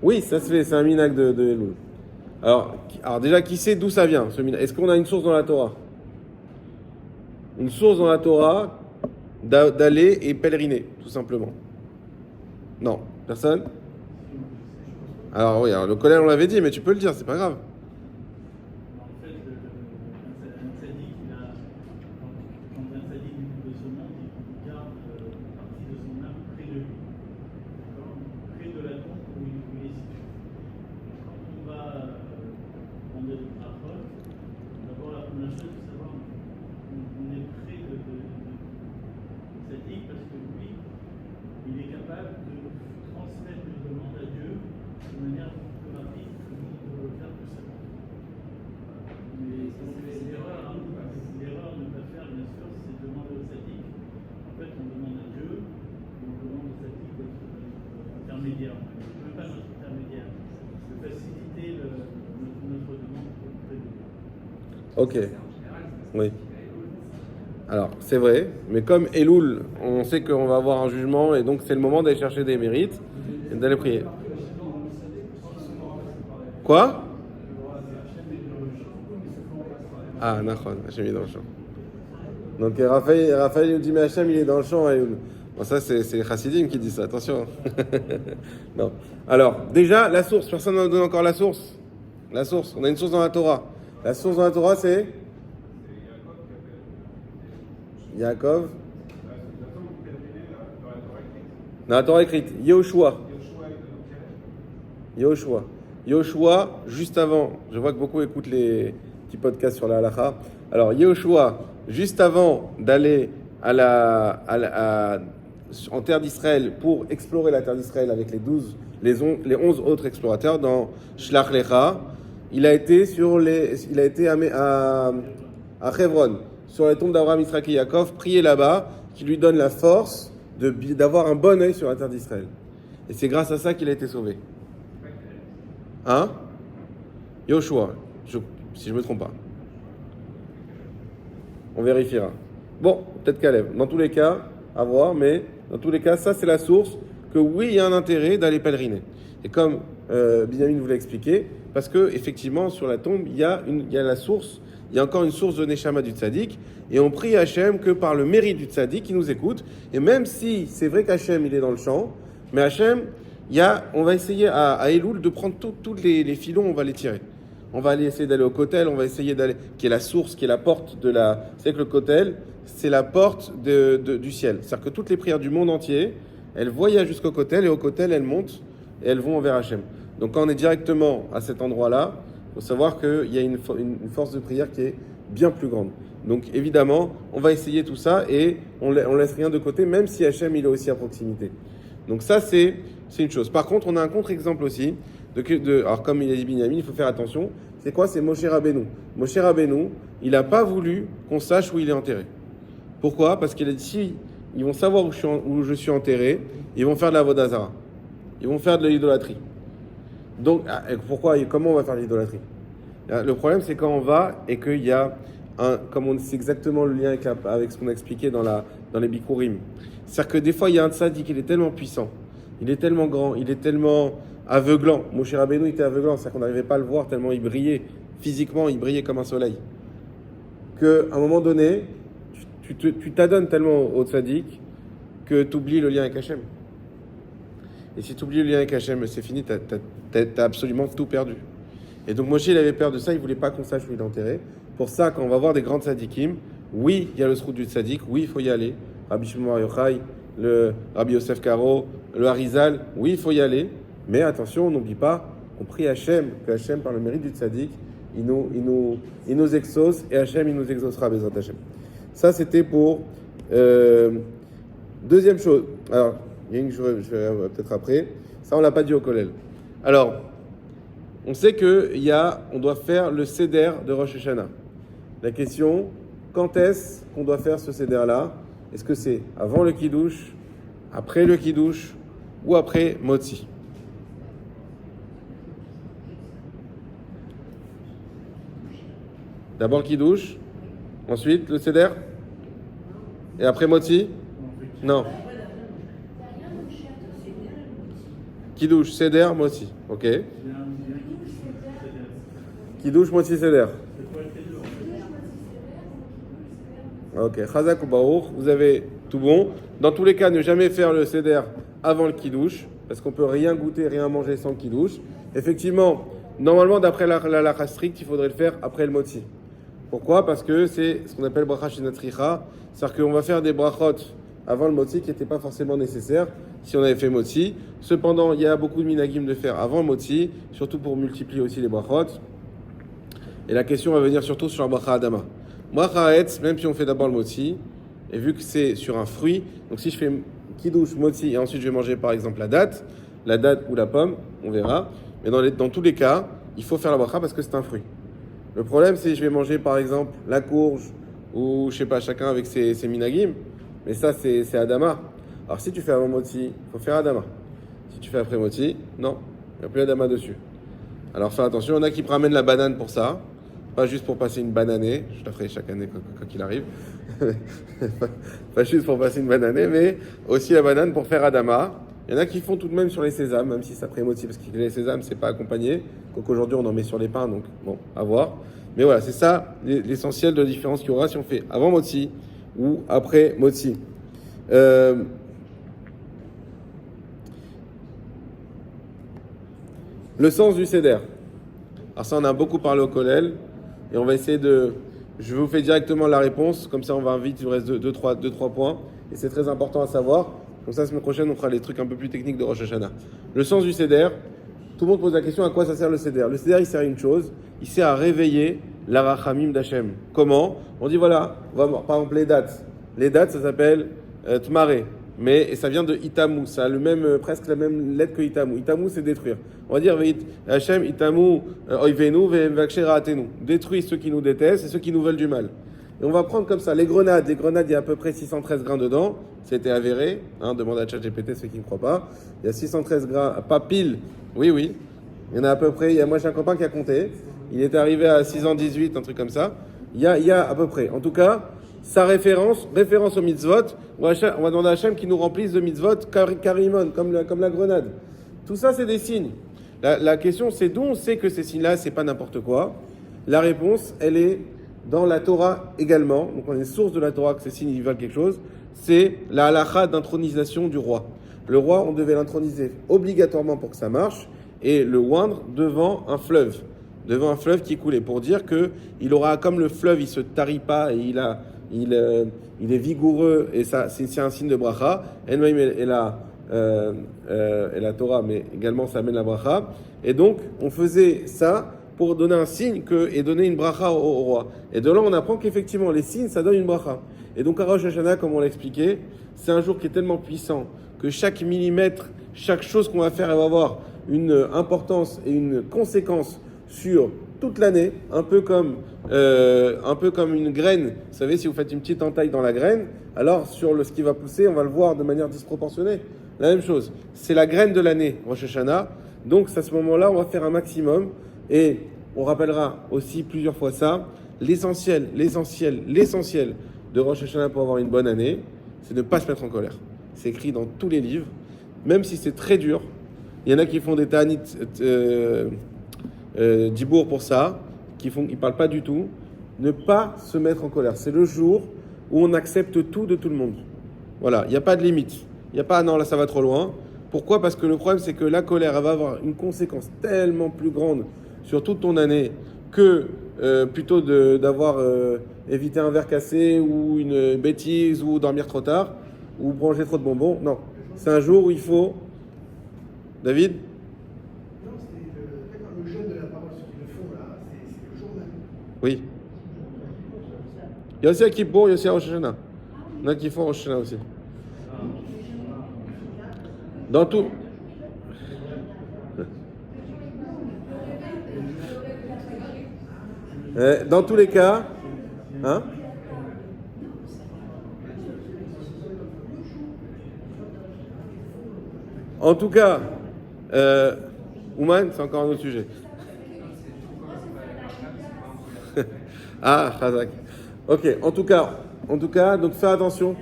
Oui, ça se fait, c'est un minhag de Elul. Alors déjà, qui sait d'où ça vient, ce minhag? Est-ce qu'on a une source dans la Torah? Une source dans la Torah d'aller et pèleriner, tout simplement. Non, personne? Alors oui, alors, le collège on l'avait dit, mais tu peux le dire, c'est pas grave. En fait, un tzaddik, quand un tzaddik de ce monde, il garde une partie de son âme près de lui, près de la tombe où il est situé. Quand on va demander le brachot, d'abord la première chose, c'est savoir on est près de tzaddik parce que lui, il est capable de transmettre une demande à Dieu de manière plus rapide que nous ne pouvons le faire tout seul. Mais c'est l'erreur, l'erreur de ne pas faire, bien sûr, c'est demander au tzaddik. En fait, on demande à Dieu, et on demande au tzaddik d'être intermédiaire. Même pas notre intermédiaire, de faciliter notre demande auprès de Dieu. Ok. Oui. Alors, c'est vrai, mais comme Elul, on sait qu'on va avoir un jugement, et donc c'est le moment d'aller chercher des mérites et d'aller prier. Quoi? Ah, Nachon, Hachem est dans le champ. Donc Raphaël nous dit, mais Hachem il est dans le champ. Bon, ça, c'est les chassidim qui disent ça, attention. Non. Alors, déjà, la source. Personne ne me donne encore la source. La source. On a une source dans la Torah. La source dans la Torah, c'est Yaakov. Dans la Torah écrite. Yehoshua. Yehoshua, juste avant. Je vois que beaucoup écoutent les petits podcasts sur la halakha. Alors, Yehoshua, juste avant d'aller en terre d'Israël pour explorer la terre d'Israël avec les 11 autres explorateurs dans Shlach Lecha, il a été à Hebron, sur la tombe d'Abraham, Yitzhak et Yaakov, prier là-bas, qui lui donne la force d'avoir un bon œil sur la terre d'Israël. Et c'est grâce à ça qu'il a été sauvé. Hein? Yoshua, si je ne me trompe pas. On vérifiera. Bon, peut-être Caleb. Dans tous les cas, à voir, mais dans tous les cas, ça c'est la source que oui, il y a un intérêt d'aller pèleriner. Et comme Binyamin vous l'a expliqué, parce que effectivement sur la tombe, il y a la source, il y a encore une source de Neshama du Tzaddik, et on prie Hachem que par le mérite du Tzaddik, il nous écoute. Et même si c'est vrai qu'Hachem il est dans le champ, mais Hachem, on va essayer à Elul de prendre tous les filons, on va les tirer. On va aller essayer d'aller au Kotel, on va essayer d'aller, qui est la source, qui est la porte de la. C'est que le Kotel, c'est la porte du ciel. C'est-à-dire que toutes les prières du monde entier, elles voyagent jusqu'au Kotel, et au Kotel, elles montent et elles vont vers Hachem. Donc quand on est directement à cet endroit-là, il faut savoir qu'il y a une force de prière qui est bien plus grande. Donc évidemment, on va essayer tout ça et on laisse rien de côté, même si Hachem il est aussi à proximité. Donc ça, c'est une chose. Par contre, on a un contre-exemple aussi. Alors comme il a dit Binyamin, il faut faire attention. C'est quoi? C'est Moshe Rabbeinu. Moshe Rabbeinu, il n'a pas voulu qu'on sache où il est enterré. Pourquoi? Parce qu'il a dit, si ils vont savoir où je suis enterré, ils vont faire de la vodazara. Ils vont faire de l'idolâtrie. Donc, pourquoi? Comment on va faire de l'idolâtrie? Le problème, c'est quand on va et qu'il y a c'est exactement le lien avec ce qu'on a expliqué dans les Bikurim. C'est-à-dire que des fois, il y a un tzaddik, il est tellement puissant, il est tellement grand, il est tellement aveuglant. Moshe Rabbeinu était aveuglant, c'est-à-dire qu'on n'arrivait pas à le voir tellement il brillait. Physiquement, il brillait comme un soleil. Qu'à un moment donné, tu t'adonnes tellement au tzaddik que tu oublies le lien avec Hachem. Et si tu oublies le lien avec Hachem, c'est fini, t'as absolument tout perdu. Et donc Moshe, il avait peur de ça, il ne voulait pas qu'on sache où il est enterré. Pour ça, quand on va voir des grands tzaddikim, oui, il y a le srout du tzaddik, oui, il faut y aller. Rabbi Shimon Bar Yochai, le Rabbi Yosef Karo, le Harizal, oui, il faut y aller. Mais attention, on n'oublie pas, on prie Hachem, que Hachem, par le mérite du tzaddik, il nous exauce, et Hachem, il nous exaucera, Bezrat Hachem. Ça, c'était pour... deuxième chose, alors, il y a une chose, je vais peut-être après, ça, on ne l'a pas dit au Kollel. Alors, on sait qu'on doit faire le Seder de Rosh Hashanah. La question, quand est-ce qu'on doit faire ce Seder-là? Est-ce que c'est avant le Kiddush, après le Kiddush ou après Motzi? D'abord Kiddush, ensuite le Seder et après Motzi? Non. Kiddush, Seder, Motzi. Ok. Kiddush, Motzi, Seder. Ok, Chazak ou Baruch, vous avez tout bon. Dans tous les cas, ne jamais faire le Seder avant le Kiddush, parce qu'on peut rien goûter, rien manger sans le Kiddush. Effectivement, normalement, d'après la halakha stricte, il faudrait le faire après le Motzi. Pourquoi? Parce que c'est ce qu'on appelle bracha shenatricha, c'est-à-dire qu'on va faire des brachot avant le Motzi qui n'étaient pas forcément nécessaires si on avait fait Motzi. Cependant, il y a beaucoup de minagim de faire avant le Motzi, surtout pour multiplier aussi les brachot. Et la question va venir surtout sur la bracha Adama. Bracha Haetz, même si on fait d'abord le Motzi, et vu que c'est sur un fruit, donc si je fais Kiddush, Motzi, et ensuite je vais manger par exemple la date ou la pomme, on verra. Mais dans tous les cas, il faut faire la bracha parce que c'est un fruit. Le problème, c'est que je vais manger par exemple la courge, ou je sais pas, chacun avec ses minagim, mais ça c'est Adama. Alors si tu fais avant Motzi, il faut faire Adama. Si tu fais après Motzi, non, il n'y a plus Adama dessus. Alors fais attention, il y en a qui ramènent la banane pour ça. Pas juste pour passer une bonne année, je la ferai chaque année quand il arrive. Pas juste pour passer une bonne année, mais aussi la banane pour faire Adama. Il y en a qui font tout de même sur les sésames, même si c'est après Motzi, parce que les sésames, c'est pas accompagné. Donc aujourd'hui, on en met sur les pains, donc bon, à voir. Mais voilà, c'est ça l'essentiel de la différence qu'il y aura si on fait avant Motzi ou après Motzi. Le sens du Seder. Alors ça, on a beaucoup parlé au Kollel. Et on va essayer de... Je vous fais directement la réponse. Comme ça, on va vite. Il nous reste 2-3 points. Et c'est très important à savoir. Comme ça, la semaine prochaine, on fera les trucs un peu plus techniques de Rosh Hashanah. Le sens du Seder. Tout le monde pose la question, à quoi ça sert le Seder? Le Seder, il sert à une chose. Il sert à réveiller la Rachamim d'Hachem. Comment? On dit, voilà, on va voir, par exemple, les dates. Les dates, ça s'appelle Tmaré. Et ça vient de Itamu, ça a presque la même lettre que Itamu. Itamu, c'est détruire. On va dire Hachem, Itamu, Oivenu, Vevaksheraatenu. Détruit ceux qui nous détestent et ceux qui nous veulent du mal. Et on va prendre comme ça les grenades. Les grenades, il y a à peu près 613 grains dedans. C'était avéré. Demande à ChatGPT, ceux qui ne croient pas. Il y a 613 grains, pas pile. Oui. Il y en a à peu près. Moi, j'ai un copain qui a compté. Il est arrivé à 618, un truc comme ça. Il y a à peu près. En tout cas, sa référence au mitzvot, on va demander à Hachem qui nous remplisse de mitzvot karimon, comme la grenade. Tout ça, c'est des signes. La question, c'est d'où on sait que ces signes-là, c'est pas n'importe quoi. La réponse, elle est dans la Torah également. Donc, on est source de la Torah que ces signes ils veulent quelque chose. C'est la halakha d'intronisation du roi. Le roi, on devait l'introniser obligatoirement pour que ça marche et le oindre devant un fleuve qui coulait, pour dire que il aura, comme le fleuve, il se tarit pas et il est vigoureux, et ça, c'est un signe de bracha. Elle-même et la Torah, mais également ça amène la bracha. Et donc, on faisait ça pour donner un signe et donner une bracha au roi. Et de là, on apprend qu'effectivement, les signes, ça donne une bracha. Et donc, à Rosh Hashanah, comme on l'a expliqué, c'est un jour qui est tellement puissant que chaque millimètre, chaque chose qu'on va faire, elle va avoir une importance et une conséquence sur toute l'année, un peu comme une graine. Vous savez, si vous faites une petite entaille dans la graine, alors sur ce qui va pousser, on va le voir de manière disproportionnée. La même chose, c'est la graine de l'année, Rosh Hashanah. Donc, à ce moment-là, on va faire un maximum. Et on rappellera aussi plusieurs fois ça. L'essentiel de Rosh Hashanah pour avoir une bonne année, c'est de ne pas se mettre en colère. C'est écrit dans tous les livres, même si c'est très dur. Il y en a qui font des ta'anit dibour pour ça, ils parlent pas du tout. Ne pas se mettre en colère. C'est le jour où on accepte tout de tout le monde. Voilà, il n'y a pas de limite. Il n'y a pas, non, là ça va trop loin. Pourquoi? Parce que le problème, c'est que la colère, elle va avoir une conséquence tellement plus grande sur toute ton année que plutôt d'avoir évité un verre cassé ou une bêtise ou dormir trop tard ou manger trop de bonbons. Non, c'est un jour où il faut... David? Non, c'était le jeûne de la parole, ceux qui le font là, c'est le jour même. Oui. Il y a aussi à Kippour, il y a aussi à Rosh Hashanah. Il y en a qui font Rosh Hashanah aussi. Dans tout... Dans tous les cas, hein? En tout cas, Ouman, c'est encore un autre sujet. Ah, Khazak. Ok, en tout cas, donc fais attention.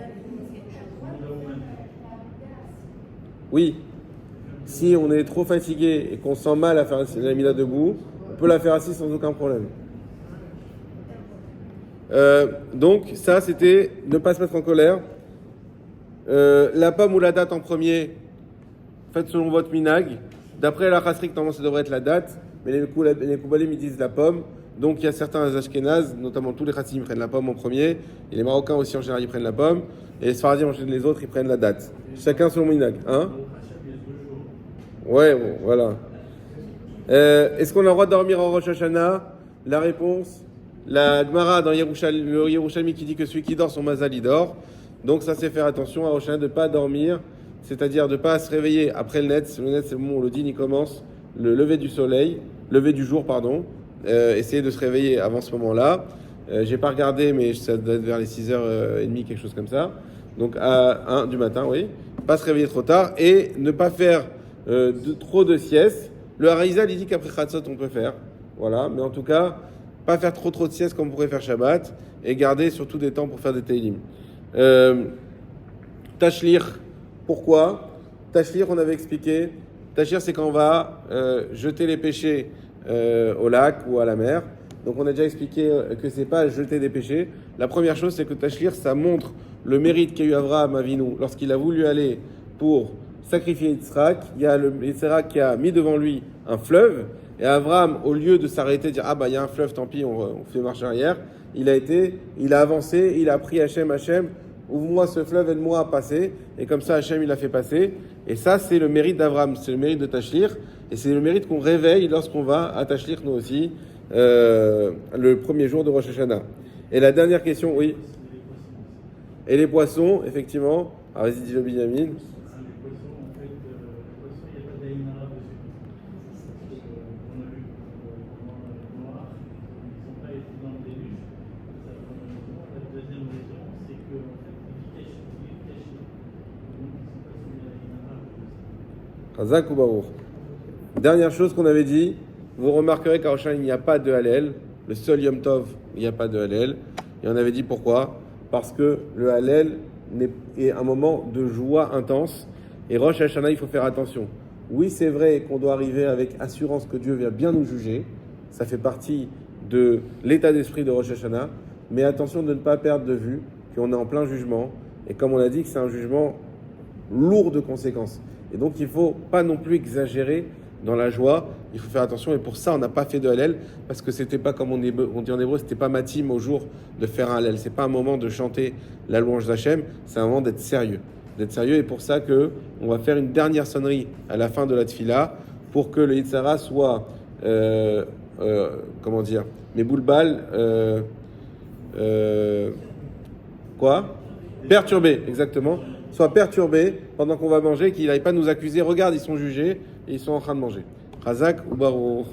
Oui, si on est trop fatigué et qu'on sent mal à faire la mila debout, on peut la faire assis sans aucun problème. Donc, ça, c'était ne pas se mettre en colère. La pomme ou la date en premier, faites selon votre minag. D'après la chasrik, normalement, ça devrait être la date, mais les Koubalim, ils disent la pomme. Donc, il y a certains Ashkénazes, notamment tous les Chassim, ils prennent la pomme en premier, et les Marocains aussi, en général, ils prennent la pomme, et les Sfaradim, les autres, ils prennent la date. Chacun selon minag. Hein? Ouais, bon, voilà. Est-ce qu'on a le droit de dormir en Rosh Hashanah? La réponse, la Gemara dans le Yerushalmi qui dit que celui qui dort, son mazal, il dort. Donc ça, c'est faire attention à Rosh Hashanah de ne pas dormir, c'est-à-dire de ne pas se réveiller après le net. Le net, c'est le moment où le din il commence, le lever du jour, pardon. Essayer de se réveiller avant ce moment-là. J'ai pas regardé, mais ça doit être vers les 6h30, quelque chose comme ça. Donc à 1 du matin, oui. Pas se réveiller trop tard et ne pas faire trop de siestes. Le Harizal, il dit qu'après Khatsot, on peut faire. Voilà, mais en tout cas, pas faire trop de siestes comme on pourrait faire Shabbat et garder surtout des temps pour faire des Teilim. Tashlir, pourquoi? Tashlir, on avait expliqué. Tashlir, c'est quand on va jeter les péchés au lac ou à la mer. Donc on a déjà expliqué que c'est pas jeter des péchés. La première chose, c'est que Tashlir, ça montre le mérite qu'a eu Avraham Avinu lorsqu'il a voulu aller pour sacrifier Yitzhak, il y a le Yitzhak qui a mis devant lui un fleuve, et Abraham, au lieu de s'arrêter, de dire ah bah il y a un fleuve, tant pis, on fait marche arrière, il a avancé, il a pris Hachem, ouvre-moi ce fleuve, aide-moi à passer, et comme ça Hachem il a fait passer, et ça c'est le mérite d'Abraham, c'est le mérite de Tachlir, et c'est le mérite qu'on réveille lorsqu'on va à Tachlir nous aussi, le premier jour de Rosh Hashanah. Et la dernière question, oui. Et les poissons, effectivement. Ah, vas-y, dis-le, Binyamin. Les poissons, en fait, les poissons, il n'y a pas d'Aïnara dessus. On a vu pendant le noir, ils n'ont pas été dans le déluge. Ça, la deuxième raison, c'est que en fait, ils vivent cachés. Donc, ils ne sont pas soumis à l'Aïnara dessus. Chazak ou Baruch. Dernière chose qu'on avait dit, vous remarquerez qu'à Rosh Hashanah, il n'y a pas de Hallel. Le seul Yom Tov, il n'y a pas de Hallel. Et on avait dit pourquoi? Parce que le Hallel est un moment de joie intense. Et Rosh Hashanah, il faut faire attention. Oui, c'est vrai qu'on doit arriver avec assurance que Dieu vient bien nous juger. Ça fait partie de l'état d'esprit de Rosh Hashanah. Mais attention de ne pas perdre de vue qu'on est en plein jugement. Et comme on a dit, que c'est un jugement lourd de conséquences. Et donc, il ne faut pas non plus exagérer dans la joie. Il faut faire attention. Et pour ça, on n'a pas fait de Hallel. Parce que c'était pas, comme on dit en hébreu, c'était pas matim au jour de faire un Hallel. C'est pas un moment de chanter la louange d'Hachem. C'est un moment d'être sérieux. Et pour ça on va faire une dernière sonnerie à la fin de la tfila pour que le Yitzhara soit, comment dire, mes boulbal, perturbé, exactement, soit perturbé pendant qu'on va manger, qu'il n'aille pas nous accuser. Regarde, ils sont jugés et ils sont en train de manger. Chazak ou Baruch.